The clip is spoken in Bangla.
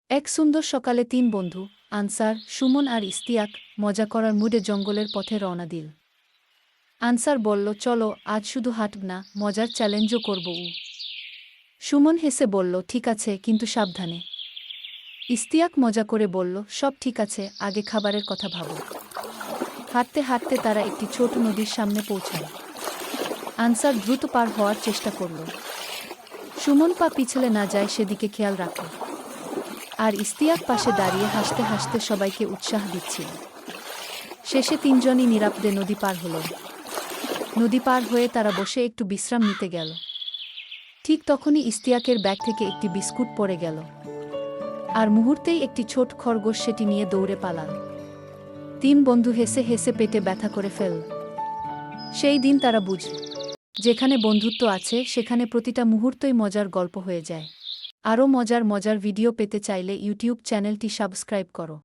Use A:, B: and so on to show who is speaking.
A: এক সুন্দর সকালে তিন বন্ধু আনসার, সুমন আর ইস্তিয়াক মজা করার মুডে জঙ্গলের পথে রওনা দিল। আনসার বলল, চলো আজ শুধু হাঁটব না, মজার চ্যালেঞ্জও করব। সুমন হেসে বলল, ঠিক আছে, কিন্তু সাবধানে। ইস্তিয়াক মজা করে বলল, সব ঠিক আছে, আগে খাবারের কথা ভাবো। হাঁটতে হাঁটতে তারা একটি ছোট নদীর সামনে পৌঁছায়। আনসার দ্রুত পার হওয়ার চেষ্টা করল। সুমন পা পিছলে না যায় সেদিকে খেয়াল রাখল। আর ইস্তিয়াক পাশে দাঁড়িয়ে হাসতে হাসতে সবাইকে উৎসাহ দিচ্ছিল। শেষে তিনজনই নিরাপদে নদী পার হল। নদী পার হয়ে তারা বসে একটু বিশ্রাম নিতে গেল। ঠিক তখনই ইস্তিয়াকের ব্যাগ থেকে একটি বিস্কুট পড়ে গেল। আর মুহূর্তেই একটি ছোট খরগোশ সেটি নিয়ে দৌড়ে পালাল। তিন বন্ধু হেসে হেসে পেটে ব্যথা করে ফেলল। সেই দিন তারা বুঝল, যেখানে বন্ধুত্ব আছে সেখানে প্রতিটা মুহূর্তই মজার গল্প হয়ে যায়। আরও মজার মজার ভিডিও পেতে চাইলে ইউটিউব চ্যানেলটি সাবস্ক্রাইব করো।